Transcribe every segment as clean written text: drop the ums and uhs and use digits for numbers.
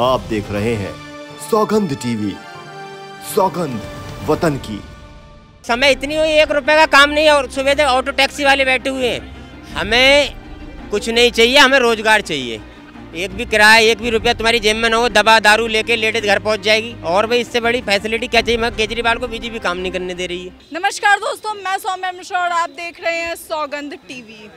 आप देख रहे हैं सौगंध टीवी, सौगंध वतन की। समय इतनी हुई, 1 रुपए का काम नहीं है और सुबह से ऑटो टैक्सी वाले बैठे हुए हैं। हमें कुछ नहीं चाहिए, हमें रोजगार चाहिए। एक भी किराया, एक भी रुपया तुम्हारी जेब में ना हो, दवा दारू लेके लेडीज घर पहुंच जाएगी। और भाई इससे बड़ी फैसिलिटी क्या चाहिए? मैं केजरीवाल को बीजेपी काम नहीं करने दे रही है। नमस्कार दोस्तों, मैं सौम्या मिश्रा और आप देख रहे हैं सौगंध टीवी।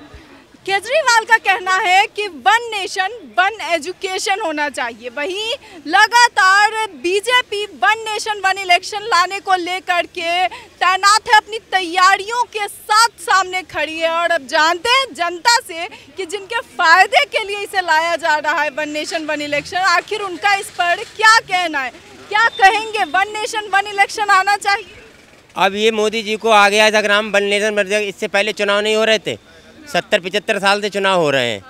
केजरीवाल का कहना है कि वन नेशन वन एजुकेशन होना चाहिए। वहीं लगातार BJP one nation one election लाने को लेकर के तैनात है, अपनी तैयारियों के साथ सामने खड़ी है। और अब जानते हैं जनता से कि जिनके फायदे के लिए इसे लाया जा रहा है वन नेशन वन इलेक्शन, आखिर उनका इस पर क्या कहना है, क्या कहेंगे? वन नेशन वन इलेक्शन आना चाहिए। अब ये मोदी जी को आ गया ग्राम वन नेशन, इससे पहले चुनाव नहीं हो रहे थे। 70-75 साल से चुनाव हो रहे हैं,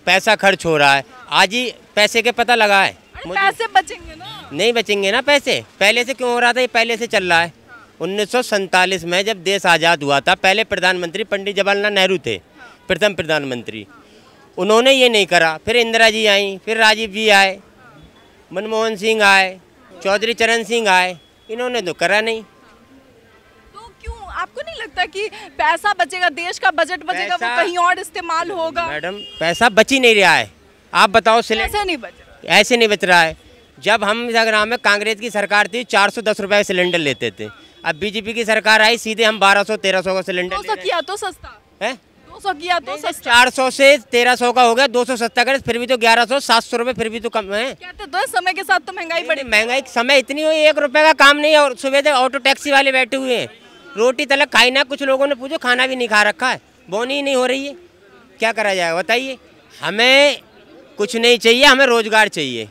पैसा खर्च हो रहा है। आज ही पैसे के पता लगा है। पैसे बचेंगे ना? नहीं बचेंगे ना पैसे। पहले से क्यों हो रहा था? ये पहले से चल रहा है। 1947 में जब देश आज़ाद हुआ था, पहले प्रधानमंत्री पंडित जवाहरलाल नेहरू थे, प्रथम प्रधानमंत्री। उन्होंने ये नहीं करा। फिर इंदिरा जी आई, फिर राजीव जी आए, मनमोहन सिंह आए, चौधरी चरण सिंह आए। इन्होंने तो करा नहीं। आपको नहीं लगता कि पैसा बचेगा, देश का बजट बचेगा, वो कहीं और इस्तेमाल होगा? मैडम, पैसा बच ही नहीं रहा है। आप बताओ, ऐसे नहीं बच रहा। ऐसे नहीं बच रहा है। जब हम ग्राम में कांग्रेस की सरकार थी, 410 रुपए सिलेंडर लेते थे। अब बीजेपी की सरकार आई, सीधे हम 1200-1300 का सिलेंडर। 200 किया तो सस्ता है, 200 किया तो सस्ता। 400 से 1300 का हो गया, 200 सस्ता करे, फिर भी तो 1100-700 रुपए फिर भी तो कम है। कहते तो समय के साथ तो महंगाई बढ़ी। महंगाई समय इतनी हुई, 1 रुपए का काम नहीं है और सुबह से ऑटो टैक्सी वाले बैठे हुए हैं। रोटी तलक खाई ना, कुछ लोगों ने पूछो खाना भी नहीं खा रखा है, बोनी ही नहीं हो रही है। क्या करा जाएगा बताइए? हमें कुछ नहीं चाहिए, हमें रोजगार चाहिए।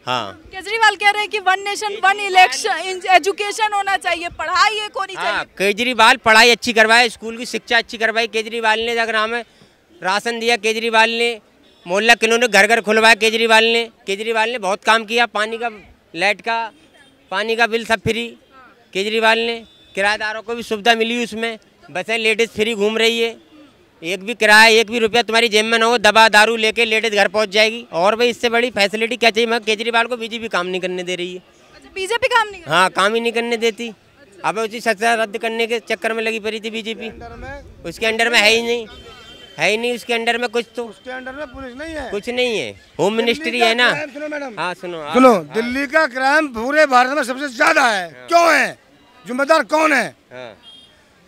हाँ, केजरीवाल कह रहे हैं कि one nation one election education होना चाहिए, पढ़ाई एक होनी चाहिए। केजरीवाल पढ़ाई अच्छी करवाए, स्कूल की शिक्षा अच्छी करवाई केजरीवाल ने। ग्राम में राशन दिया केजरीवाल ने, मोहल्ला क्लिनिक घर घर खुलवाया केजरीवाल ने बहुत काम किया। पानी का, लाइट का, पानी का बिल सब फ्री केजरीवाल ने। किराएदारों को भी सुविधा मिली उसमें। बसें लेडीज़ फ्री घूम रही है। एक भी किराया, एक भी रुपया तुम्हारी जेब में ना हो, दवा दारू लेके लेडीज़ घर पहुंच जाएगी। और भाई इससे बड़ी फैसिलिटी क्या चाहिए? मैं केजरीवाल को बीजेपी काम नहीं करने दे रही है। अच्छा, बीजेपी काम नहीं? हाँ, काम ही नहीं करने देती। अब उसी सजा रद्द करने के चक्कर में लगी पड़ी थी बीजेपी। उसके अंडर में है ही नहीं उसके अंडर में कुछ। तो उसके अंडर में पुलिस नहीं है, कुछ नहीं है, होम मिनिस्ट्री है ना। सुनो मैडम, हाँ सुनो, दिल्ली का क्राइम पूरे भारत में सबसे ज्यादा है। क्यों है? जिम्मेदार कौन है?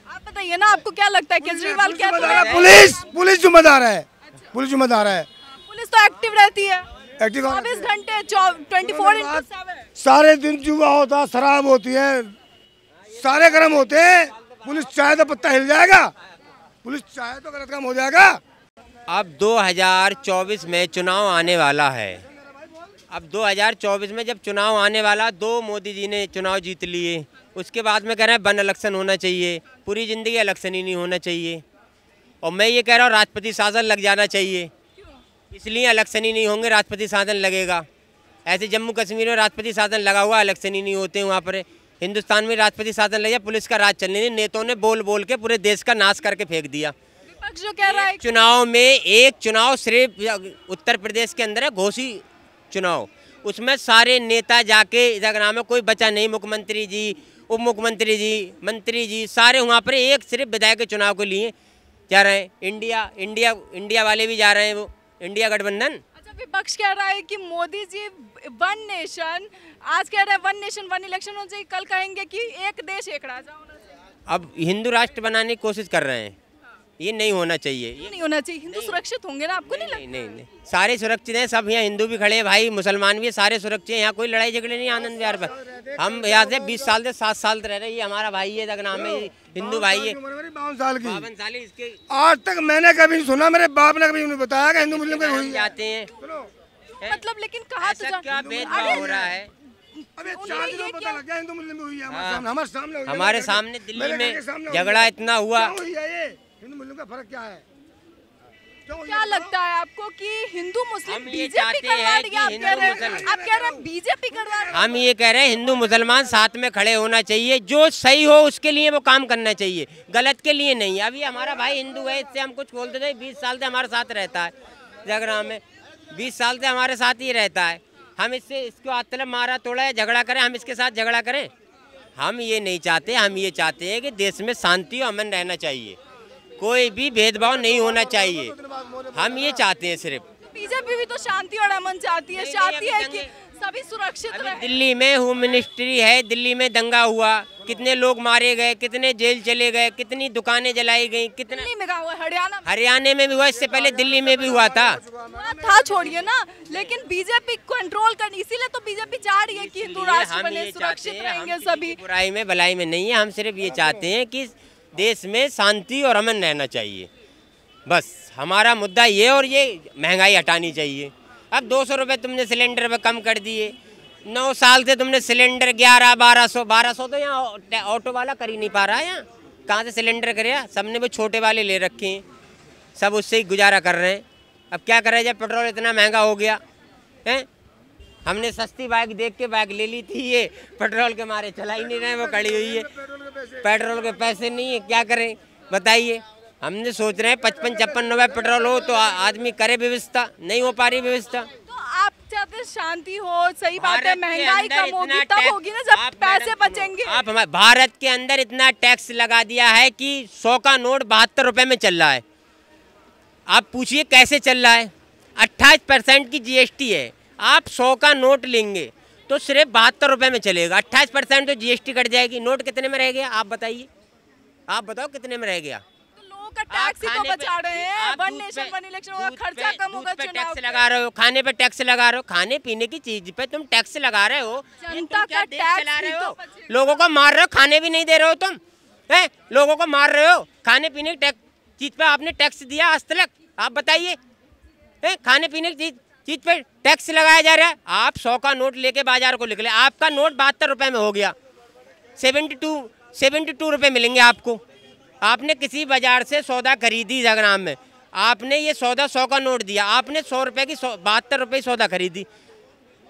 आप बताइए ना, आपको क्या लगता है केजरीवाल क्या? पुलिस जिम्मेदार है। पुलिस जिम्मेदार है। पुलिस तो एक्टिव रहती है, एक्टिव 24 घंटे 24/7। सारे दिन जुआ होता, शराब होती है, सारे गर्म होते हैं। पुलिस चाहे तो पत्ता हिल जाएगा, पुलिस चाहे तो गलत काम हो जाएगा। अब 2024 में चुनाव आने वाला है। अब 2024 में जब चुनाव आने वाला, 2 मोदी जी ने चुनाव जीत लिए। उसके बाद में कह रहे हैं वन इलेक्शन होना चाहिए। पूरी ज़िंदगी इलेक्शन ही नहीं होना चाहिए। और मैं ये कह रहा हूँ राष्ट्रपति शासन लग जाना चाहिए। इसलिए इलेक्शन ही नहीं होंगे, राष्ट्रपति शासन लगेगा। ऐसे जम्मू कश्मीर में राष्ट्रपति शासन लगा हुआ, इलेक्शन ही नहीं होते वहाँ पर। हिंदुस्तान में राष्ट्रपति शासन लगे, पुलिस का राज चलने नहीं। नेताओं ने बोल बोल के पूरे देश का नाश करके फेंक दिया। विपक्ष जो कह रहा है चुनाव में, एक चुनाव सिर्फ उत्तर प्रदेश के अंदर है, घोषित चुनाव। उसमें सारे नेता जाके ग्राम में कोई बचा नहीं। मुख्यमंत्री जी, उप मुख्यमंत्री जी, मंत्री जी, सारे वहाँ पर एक सिर्फ विधायक के चुनाव के लिए जा रहे हैं। इंडिया वाले भी जा रहे हैं, वो इंडिया गठबंधन। अच्छा, विपक्ष कह रहा है कि मोदी जी वन नेशन, आज कह रहे हैं वन नेशन वन इलेक्शन होना चाहिए, कल कहेंगे कि एक देश एक राजा होना चाहिए। अब हिंदू राष्ट्र बनाने की कोशिश कर रहे हैं। ये नहीं होना चाहिए। ये नहीं होना चाहिए। हिंदू सुरक्षित होंगे ना, आपको नहीं लगता? नहीं, सारे सुरक्षित हैं। सब यहाँ हिंदू भी खड़े हैं भाई, मुसलमान भी, सारे सुरक्षित हैं। यहाँ कोई लड़ाई झगड़े नहीं। आनंद विहार पर हम यहाँ से 20 साल से 7 साल रह रहे हैं। ये हमारा भाई है, नाम है, हिंदू भाई है। 52 साल की। 52 साल इसके। आज तक मैंने कभी नहीं सुना, मेरे बाप ने कभी नहीं बताया कि हिंदू मुस्लिम के हुई जाते हैं। मतलब लेकिन कहा तो क्या भेदभाव हो रहा है? अबे 4 दिन में पता लग गया हिंदू मुस्लिम में हुई है। हमारे सामने दिल्ली में झगड़ा इतना हुआ। हिंदू मुस्लिम का फर्क क्या है? क्या लगता है आपको कि हिंदू मुस्लिम ये चाहते हैं कि आप कह रहे हैं बीजेपी करवा रही है? हम ये कह रहे हैं हिंदू मुसलमान साथ में खड़े होना चाहिए। जो सही हो उसके लिए वो काम करना चाहिए, गलत के लिए नहीं। अभी हमारा भाई हिंदू है, इससे हम कुछ बोलते थे। 20 साल से हमारे साथ रहता है जगरा में, 20 साल से हमारे साथ ही रहता है। हम इसको आतलब मारा तोड़ा है, झगड़ा करें, हम इसके साथ झगड़ा करें? हम ये नहीं चाहते। हम ये चाहते हैं कि देश में शांति और अमन रहना चाहिए, कोई भी भेदभाव नहीं होना चाहिए। हम ये चाहते हैं सिर्फ। बीजेपी भी तो शांति और अमन चाहती है, चाहती है कि सभी सुरक्षित रहे। दिल्ली में होम मिनिस्ट्री है, दिल्ली में दंगा हुआ, कितने लोग मारे गए, कितने जेल चले गए, कितनी दुकानें जलाई गई, कितना दिल्ली में कहाँ हुआ? हरियाणा में भी हुआ, इससे पहले दिल्ली में भी हुआ था छोड़िए ना, लेकिन बीजेपी कंट्रोल कर, इसीलिए तो बीजेपी चाह रही है कि हिंदू राष्ट्र बने, सुरक्षित रहेंगे सभी। बुराई में भलाई में नहीं है, हम सिर्फ ये चाहते हैं कि देश में शांति और अमन रहना चाहिए, बस हमारा मुद्दा ये। और ये महंगाई हटानी चाहिए। अब 200 रुपये तुमने सिलेंडर पे कम कर दिए। 9 साल से तुमने सिलेंडर 1100-1200 तो यहाँ ऑटो वाला कर ही नहीं पा रहा है। यहाँ कहाँ से सिलेंडर करे? सबने वो छोटे वाले ले रखे हैं, सब उससे ही गुजारा कर रहे हैं। अब क्या करें जब पेट्रोल इतना महंगा हो गया है? हमने सस्ती बाइक देख के बाइक ले ली थी, ये पेट्रोल के मारे चला ही नहीं रहे, वो खड़ी हुई है। पेट्रोल के पैसे नहीं है, क्या करें बताइए? हमने सोच रहे हैं 55-56 रुपये पेट्रोल हो तो आदमी करे व्यवस्था, नहीं हो पा रही व्यवस्था। तो आप चाहते शांति हो, सही बात है, महंगाई कम होगी तब होगी ना जब पैसे बचेंगे। आप हमारे भारत के अंदर इतना टैक्स लगा दिया है कि 100 का नोट 72 रुपये में चल रहा है। आप पूछिए कैसे चल रहा है? 28% की GST है। आप 100 का नोट लेंगे तो सिर्फ 72 रुपये में चलेगा। 28% तो GST कट जाएगी। नोट कितने में रह गया आप बताइए? आप बताओ कितने में रह गया? का टैक्स ही तो बचा रहे हैं। वन नेशन वन इलेक्शन होगा, खर्चा कम होगा, चुनाव टैक्स लगा रहे हो, खाने पे टैक्स लगा रहे हो, खाने पीने की चीज पे तुम टैक्स लगा रहे हो। जनता का टैक्स चला रहे हो, लोगों को मार रहे हो, खाने भी नहीं दे रहे हो तुम है, लोगों को मार रहे हो। खाने पीने की चीज पे आपने टैक्स दिया आज तक? आप बताइए, खाने पीने की चीज पे टैक्स लगाया जा रहा है। आप 100 का नोट लेके बाजार को निकले, आपका नोट 72 रुपये में हो गया। 72 रुपये मिलेंगे आपको। आपने किसी बाजार से सौदा खरीदी जगराम में, आपने ये सौदा 100 का नोट दिया, आपने 100 रुपये की 72 रुपये सौदा खरीदी।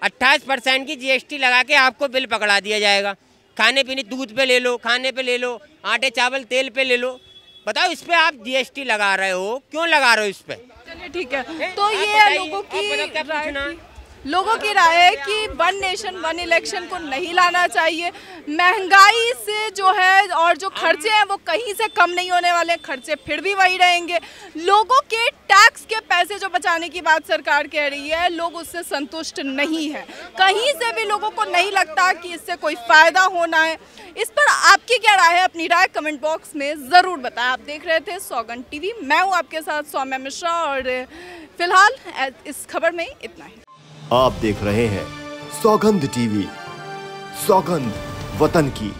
28% की GST लगा के आपको बिल पकड़ा दिया जाएगा। खाने पीने, दूध पे ले लो, खाने पे ले लो, आटे चावल तेल पे ले लो। बताओ इस पे आप GST लगा रहे हो, क्यों लगा रहे हो इस पे? चलिए ठीक है, तो ये लोगों की राय है कि वन नेशन वन इलेक्शन को नहीं लाना चाहिए। महंगाई से जो है और जो खर्चे हैं वो कहीं से कम नहीं होने वाले, खर्चे फिर भी वही रहेंगे। लोगों के टैक्स के पैसे जो बचाने की बात सरकार कह रही है, लोग उससे संतुष्ट नहीं है। कहीं से भी लोगों को नहीं लगता कि इससे कोई फायदा होना है। इस पर आपकी क्या राय है? अपनी राय कमेंट बॉक्स में ज़रूर बताएं। आप देख रहे थे सौगंध टीवी, मैं हूँ आपके साथ सौम्या मिश्रा, और फिलहाल इस खबर में इतना ही। आप देख रहे हैं सौगंध टीवी, सौगंध वतन की।